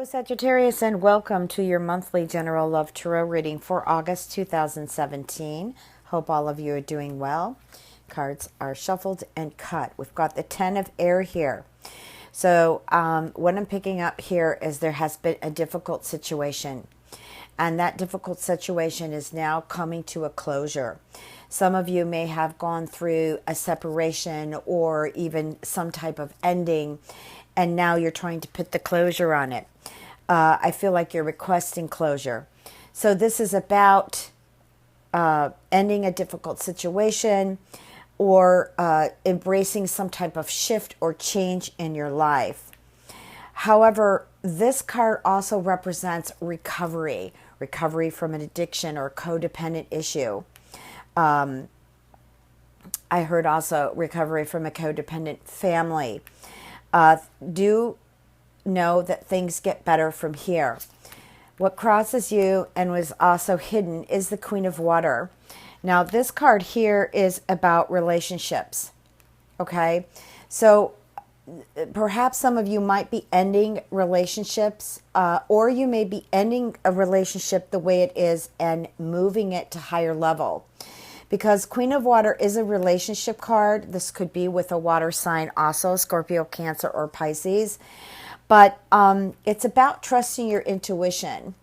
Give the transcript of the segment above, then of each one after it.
Sagittarius, and welcome to your monthly general love tarot reading for August 2017. Hope all of you are doing well. Cards are shuffled and cut. We've got the 10 of air here. So what I'm picking up here is there has been a difficult situation, and that difficult situation is now coming to a closure. Some of you may have gone through a separation or even some type of ending, and now you're trying to put the closure on it. I feel like you're requesting closure. So this is about ending a difficult situation or embracing some type of shift or change in your life. However, this card also represents recovery from an addiction or codependent issue. I heard also recovery from a codependent family. Do know that things get better from here. What crosses you and was also hidden is the Queen of Water. Now, this card here is about relationships. Okay, so perhaps some of you might be ending relationships, or you may be ending a relationship the way it is and moving it to higher level. Because Queen of Water is a relationship card. This could be with a water sign also, Scorpio, Cancer, or Pisces. But it's about trusting your intuition.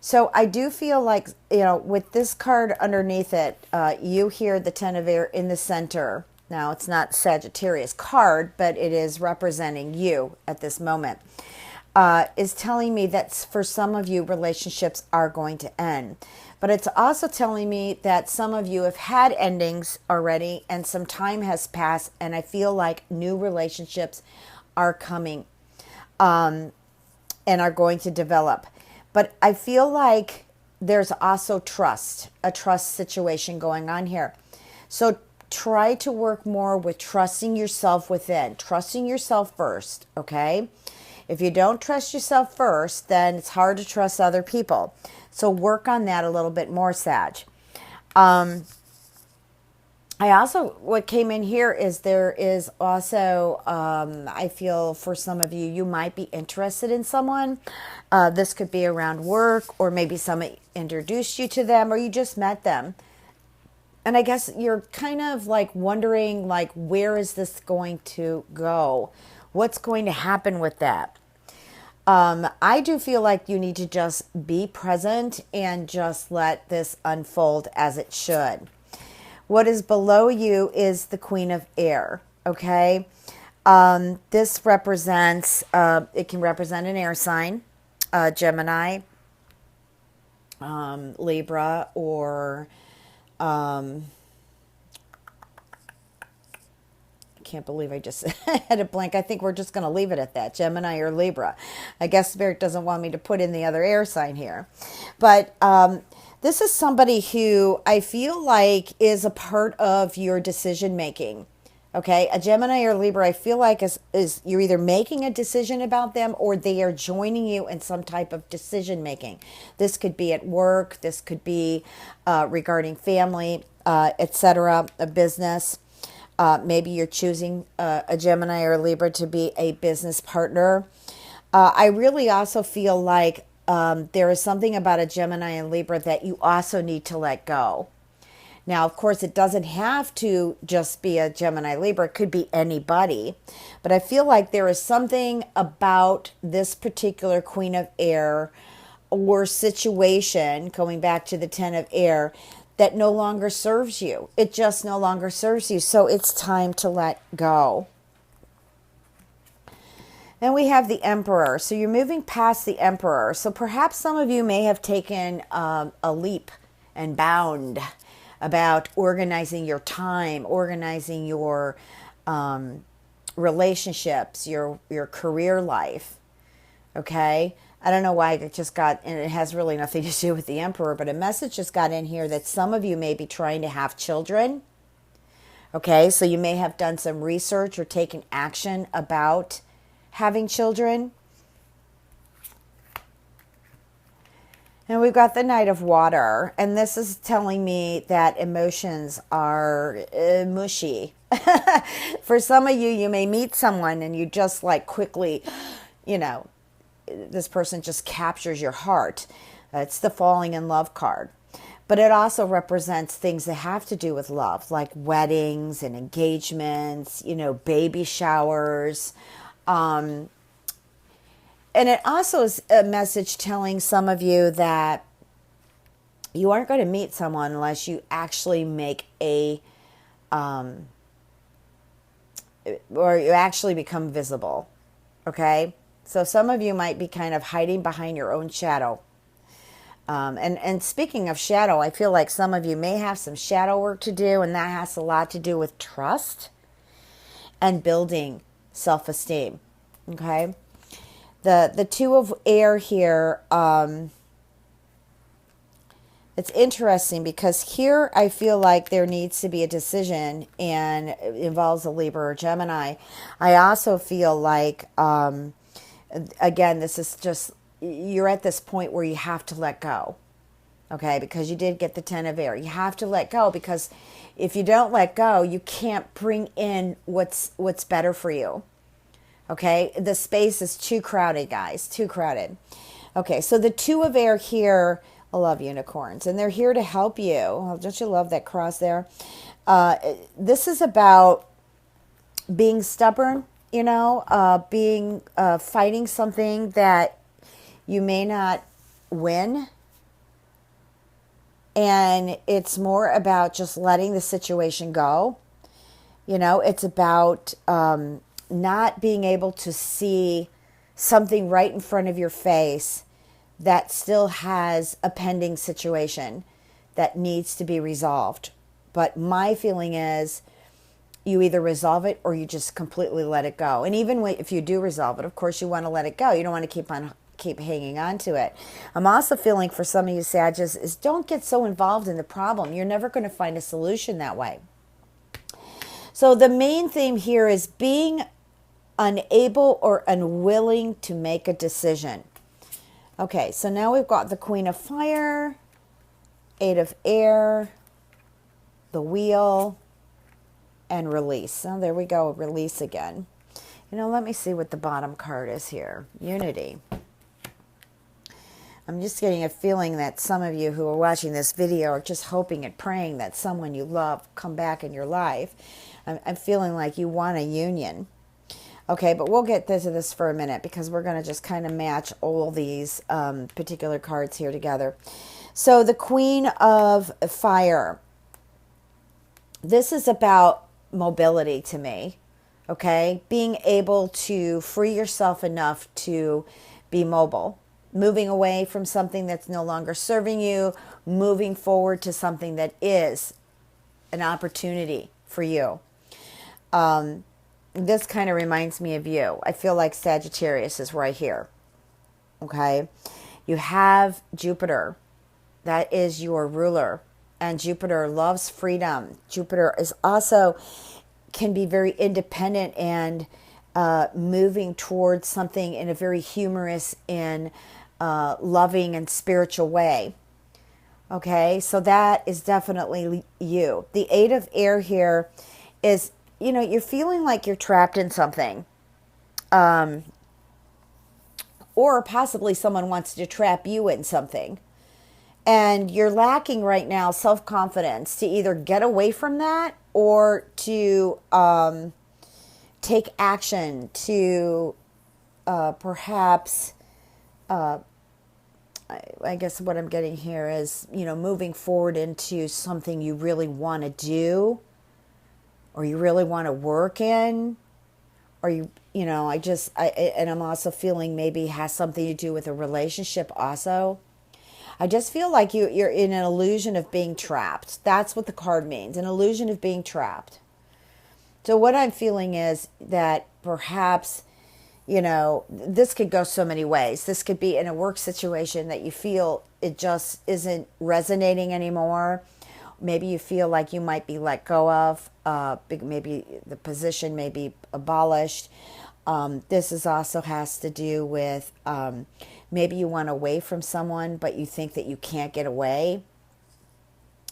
So I do feel like, with this card underneath it, you hear the 10 of air in the center. Now, it's not Sagittarius card, but it is representing you at this moment. Is telling me that for some of you, relationships are going to end. But it's also telling me that some of you have had endings already and some time has passed, and I feel like new relationships are coming and are going to develop. But I feel like there's also a trust situation going on here. So try to work more with trusting yourself within, trusting yourself first, okay? If you don't trust yourself first, then it's hard to trust other people. So work on that a little bit more, Sag. What came in here is there is also, I feel for some of you, you might be interested in someone. This could be around work, or maybe somebody introduced you to them, or you just met them. And I guess you're kind of like wondering, like, where is this going to go? What's going to happen with that? I do feel like you need to just be present and just let this unfold as it should. What is below you is the Queen of Air, okay? This represents, it can represent an air sign, Gemini, Libra, or can't believe I just had a blank. I think we're just going to leave it at that, Gemini or Libra. I guess Spirit doesn't want me to put in the other air sign here. But this is somebody who I feel like is a part of your decision making. Okay, a Gemini or Libra, I feel like is you're either making a decision about them or they are joining you in some type of decision making. This could be at work, this could be regarding family, etc., a business. Maybe you're choosing a Gemini or Libra to be a business partner. I really also feel like there is something about a Gemini and Libra that you also need to let go. Now, of course, it doesn't have to just be a Gemini Libra. It could be anybody. But I feel like there is something about this particular Queen of Air or situation, going back to the 10 of Air, that no longer serves you. It just no longer serves you. So it's time to let go. Then we have the Emperor. So you're moving past the Emperor. So perhaps some of you may have taken a leap and bound about organizing your time, organizing your relationships, your career life. Okay? I don't know why it just got, and it has really nothing to do with the Emperor, but a message just got in here that some of you may be trying to have children. Okay, so you may have done some research or taken action about having children. And we've got the Knight of Water, and this is telling me that emotions are mushy. For some of you, you may meet someone and you just like quickly, this person just captures your heart. It's the falling in love card. But it also represents things that have to do with love, like weddings and engagements, baby showers. And it also is a message telling some of you that you aren't going to meet someone unless you actually make or you actually become visible. Okay? So some of you might be kind of hiding behind your own shadow. And speaking of shadow, I feel like some of you may have some shadow work to do, and that has a lot to do with trust and building self-esteem. Okay? The two of air here, it's interesting because here I feel like there needs to be a decision, and it involves a Libra or Gemini. I also feel like, again, this is just, you're at this point where you have to let go, okay? Because you did get the 10 of air. You have to let go, because if you don't let go, you can't bring in what's better for you, okay? The space is too crowded, guys, too crowded. Okay, so the 2 of air here, I love unicorns, and they're here to help you. Oh, don't you love that cross there? This is about being stubborn, fighting something that you may not win. And it's more about just letting the situation go. It's about not being able to see something right in front of your face that still has a pending situation that needs to be resolved. But my feeling is you either resolve it or you just completely let it go. And even if you do resolve it, of course you want to let it go. You don't want to keep hanging on to it. I'm also feeling for some of you Sagittarius is don't get so involved in the problem. You're never going to find a solution that way. So the main theme here is being unable or unwilling to make a decision. Okay, so now we've got the Queen of Fire, 8 of Air, the Wheel, and Release. Oh, there we go, Release again. Let me see what the bottom card is here. Unity. I'm just getting a feeling that some of you who are watching this video are just hoping and praying that someone you love come back in your life. I'm feeling like you want a union. Okay, but we'll get to this for a minute because we're going to just kind of match all these particular cards here together. So the Queen of Fire. This is about mobility to me. Okay, being able to free yourself enough to be mobile. Moving away from something that's no longer serving you, moving forward to something that is an opportunity for you. This kind of reminds me of you. I feel like Sagittarius is right here. Okay? You have Jupiter. That is your ruler. And Jupiter loves freedom. Jupiter is also can be very independent and moving towards something in a very humorous and loving and spiritual way. Okay, so that is definitely you. The 8 of Air here is, you're feeling like you're trapped in something. Or possibly someone wants to trap you in something. And you're lacking right now self-confidence to either get away from that or to take action to perhaps... I guess what I'm getting here is, moving forward into something you really want to do or you really want to work in or and I'm also feeling maybe has something to do with a relationship also. I just feel like you're in an illusion of being trapped. That's what the card means, an illusion of being trapped. So what I'm feeling is that perhaps, this could go so many ways. This could be in a work situation that you feel it just isn't resonating anymore. Maybe you feel like you might be let go of. Maybe the position may be abolished. This is also has to do with maybe you want away from someone, but you think that you can't get away.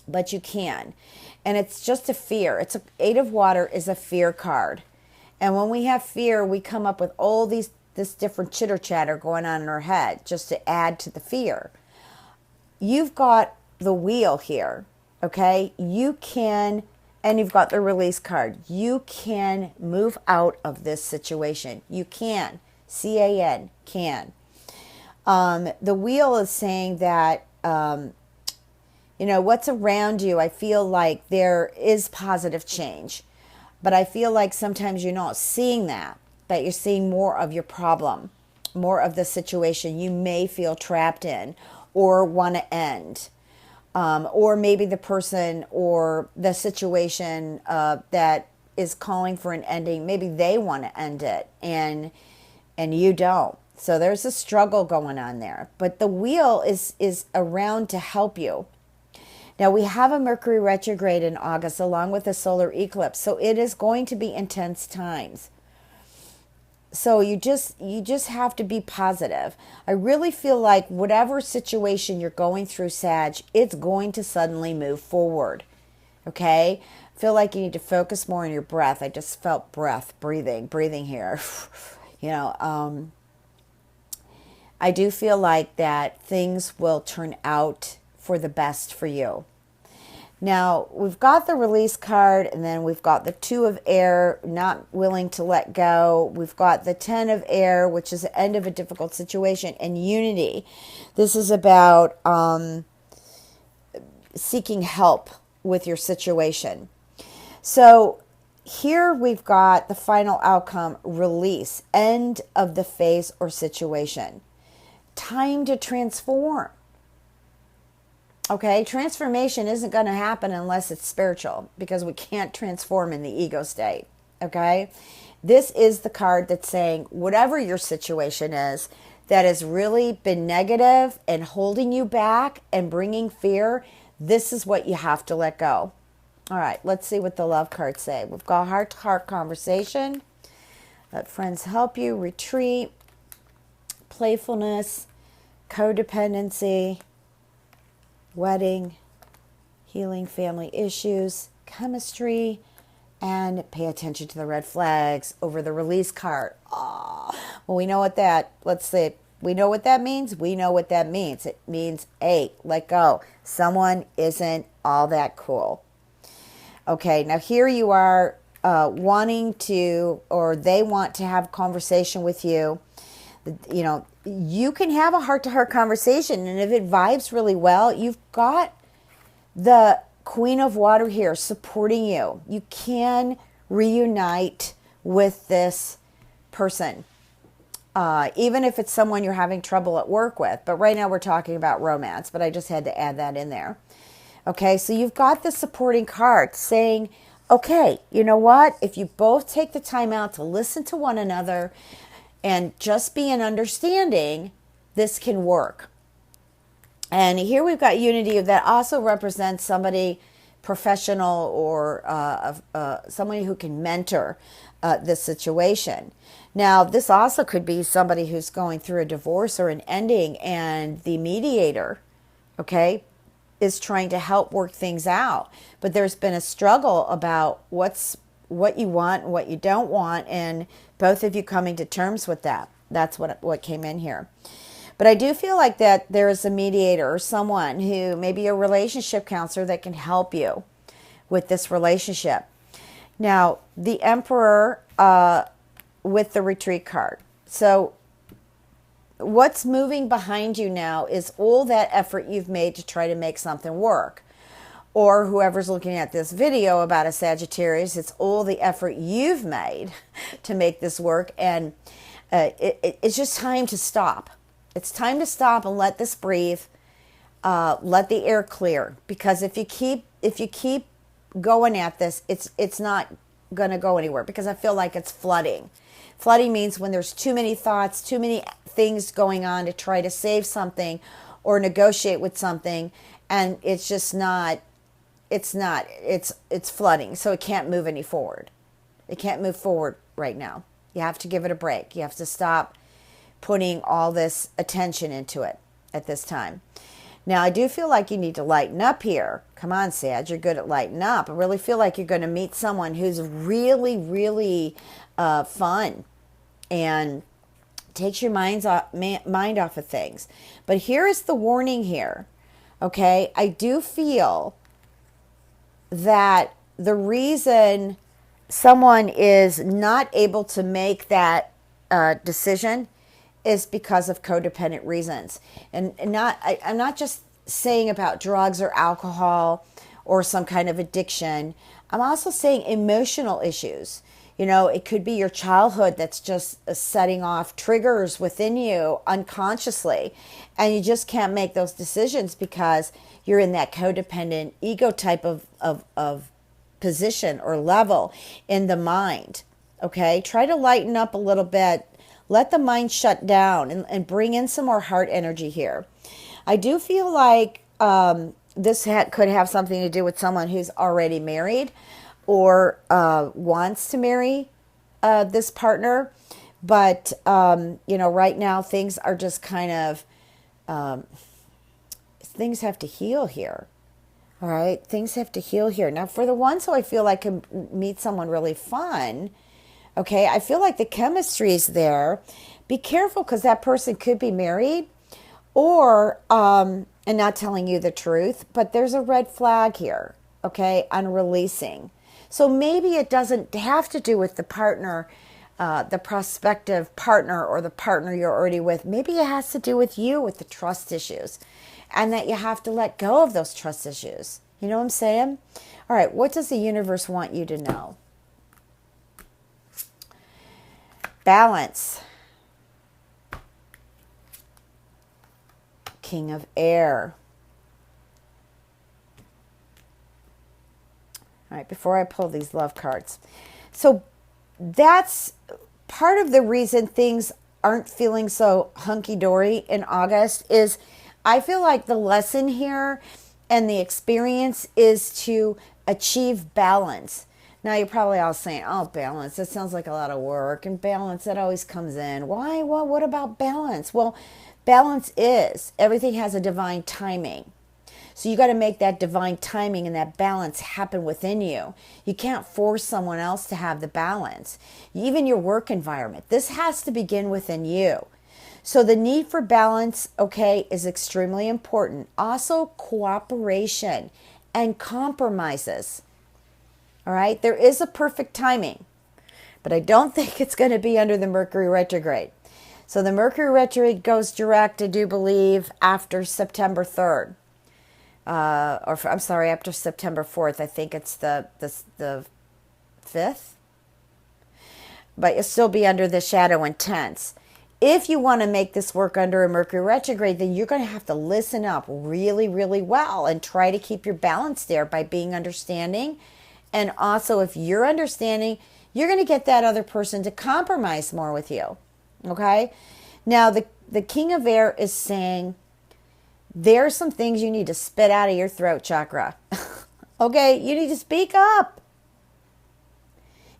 But you can. And it's just a fear. Eight of Water is a fear card. And when we have fear, we come up with all these this different chitter chatter going on in her head just to add to the fear. You've got the wheel here, okay? You can, and you've got the release card. You can move out of this situation. You can, C-A-N, can. The wheel is saying that, what's around you, I feel like there is positive change. But I feel like sometimes you're not seeing that you're seeing more of your problem, more of the situation you may feel trapped in or want to end. Or maybe the person or the situation that is calling for an ending, maybe they want to end it and you don't. So there's a struggle going on there. But the wheel is around to help you. Now we have a Mercury retrograde in August along with a solar eclipse. So it is going to be intense times. So you just have to be positive. I really feel like whatever situation you're going through, Sag, it's going to suddenly move forward. Okay? I feel like you need to focus more on your breath. I just felt breathing here. I do feel like that things will turn out for the best for you. Now, we've got the release card, and then we've got the 2 of air, not willing to let go. We've got the 10 of air, which is the end of a difficult situation, and unity. This is about seeking help with your situation. So here we've got the final outcome, release, end of the phase or situation. Time to transform. Okay, transformation isn't going to happen unless it's spiritual, because we can't transform in the ego state. Okay, this is the card that's saying whatever your situation is that has really been negative and holding you back and bringing fear, this is what you have to let go. All right, let's see what the love cards say. We've got heart-to-heart conversation. Let friends help you. Retreat. Playfulness. Codependency. Wedding, healing family issues, chemistry, and pay attention to the red flags over the release card. Oh, well, we know what that, let's say, we know what that means. We know what that means. It means, hey, let go. Someone isn't all that cool. Okay, now here you are wanting to, or they want to have a conversation with you. You can have a heart-to-heart conversation, and if it vibes really well, you've got the Queen of Water here supporting you. You can reunite with this person, even if it's someone you're having trouble at work with. But right now we're talking about romance, but I just had to add that in there. Okay, so you've got the supporting card saying, okay, you know what? If you both take the time out to listen to one another and just be an understanding, this can work. And here we've got unity that also represents somebody professional or somebody who can mentor this situation. Now, this also could be somebody who's going through a divorce or an ending, and the mediator, okay, is trying to help work things out. But there's been a struggle about what you want and what you don't want, and both of you coming to terms with that. That's what came in here. But I do feel like that there is a mediator or someone who may be a relationship counselor that can help you with this relationship. Now, the Emperor with the retreat card. So what's moving behind you now is all that effort you've made to try to make something work. Or whoever's looking at this video about a Sagittarius, it's all the effort you've made to make this work. And it's just time to stop. It's time to stop and let this breathe. Let the air clear. Because if you keep going at this, it's not going to go anywhere, because I feel like it's flooding. Flooding means when there's too many thoughts, too many things going on to try to save something or negotiate with something, and it's just not. It's flooding, so it can't move any forward. It can't move forward right now. You have to give it a break. You have to stop putting all this attention into it at this time. Now, I do feel like you need to lighten up here. Come on, Sag, you're good at lighting up. I really feel like you're going to meet someone who's really, really fun and takes your mind off of things. But here is the warning here. Okay, I do feel that the reason someone is not able to make that decision is because of codependent reasons. And I'm not just saying about drugs or alcohol or some kind of addiction. I'm also saying emotional issues. You know, it could be your childhood that's just setting off triggers within you unconsciously, and you just can't make those decisions because you're in that codependent ego type of position or level in the mind. Okay, try to lighten up a little bit. Let the mind shut down and bring in some more heart energy here. I do feel like this could have something to do with someone who's already married or wants to marry this partner. But, right now things are just kind of, things have to heal here. All right, things have to heal here. Now, for the ones who I feel like can meet someone really fun, okay, I feel like the chemistry is there. Be careful because that person could be married or, and not telling you the truth, but there's a red flag here, okay, on releasing. So maybe it doesn't have to do with the partner, the prospective partner or the partner you're already with. Maybe it has to do with you, with the trust issues, and that you have to let go of those trust issues. You know what I'm saying? All right, what does the universe want you to know? Balance. King of Air. All right, before I pull these love cards. So that's part of the reason things aren't feeling so hunky-dory in August is I feel like the lesson here and the experience is to achieve balance. Now, you're probably all saying, oh, balance, that sounds like a lot of work. And balance, that always comes in. Why? Well, what about balance? Well, balance is, everything has a divine timing. So you got to make that divine timing and that balance happen within you. You can't force someone else to have the balance. Even your work environment, this has to begin within you. So the need for balance, okay, is extremely important. Also, cooperation and compromises. All right, there is a perfect timing, but I don't think it's going to be under the Mercury retrograde. So the Mercury retrograde goes direct, I do believe, after September 3rd. After September 4th. I think it's the 5th. But you'll still be under the shadow intense. If you want to make this work under a Mercury retrograde, then you're going to have to listen up really, really well and try to keep your balance there by being understanding. And also, if you're understanding, you're going to get that other person to compromise more with you. Okay? Now, the King of Air is saying, there are some things you need to spit out of your throat chakra. Okay? You need to speak up.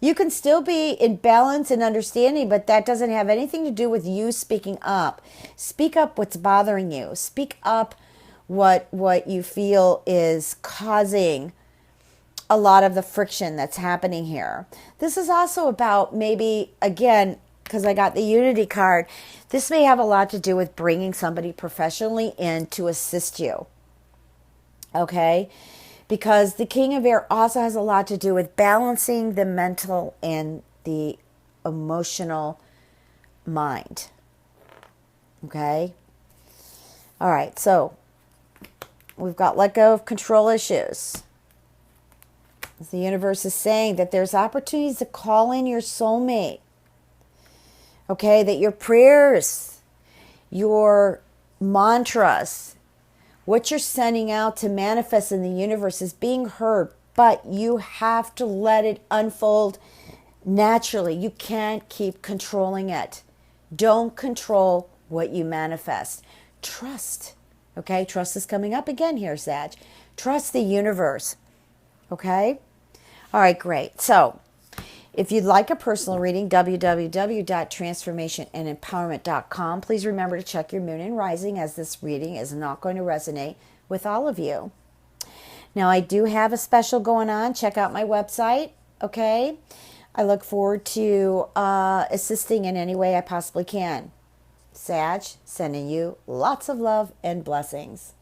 You can still be in balance and understanding, but that doesn't have anything to do with you speaking up. Speak up what's bothering you. Speak up what you feel is causing a lot of the friction that's happening here. This is also about maybe, again, because I got the Unity card, this may have a lot to do with bringing somebody professionally in to assist you. Okay? Because the King of Air also has a lot to do with balancing the mental and the emotional mind. Okay? All right, so we've got let go of control issues. The universe is saying that there's opportunities to call in your soulmate. Okay, that your prayers, your mantras, what you're sending out to manifest in the universe is being heard, but you have to let it unfold naturally. You can't keep controlling it. Don't control what you manifest. Trust. Okay, trust is coming up again here, Sag. Trust the universe. Okay? All right, great. So, if you'd like a personal reading, www.transformationandempowerment.com. Please remember to check your moon and rising, as this reading is not going to resonate with all of you. Now, I do have a special going on. Check out my website, okay? I look forward to assisting in any way I possibly can. Sag, sending you lots of love and blessings.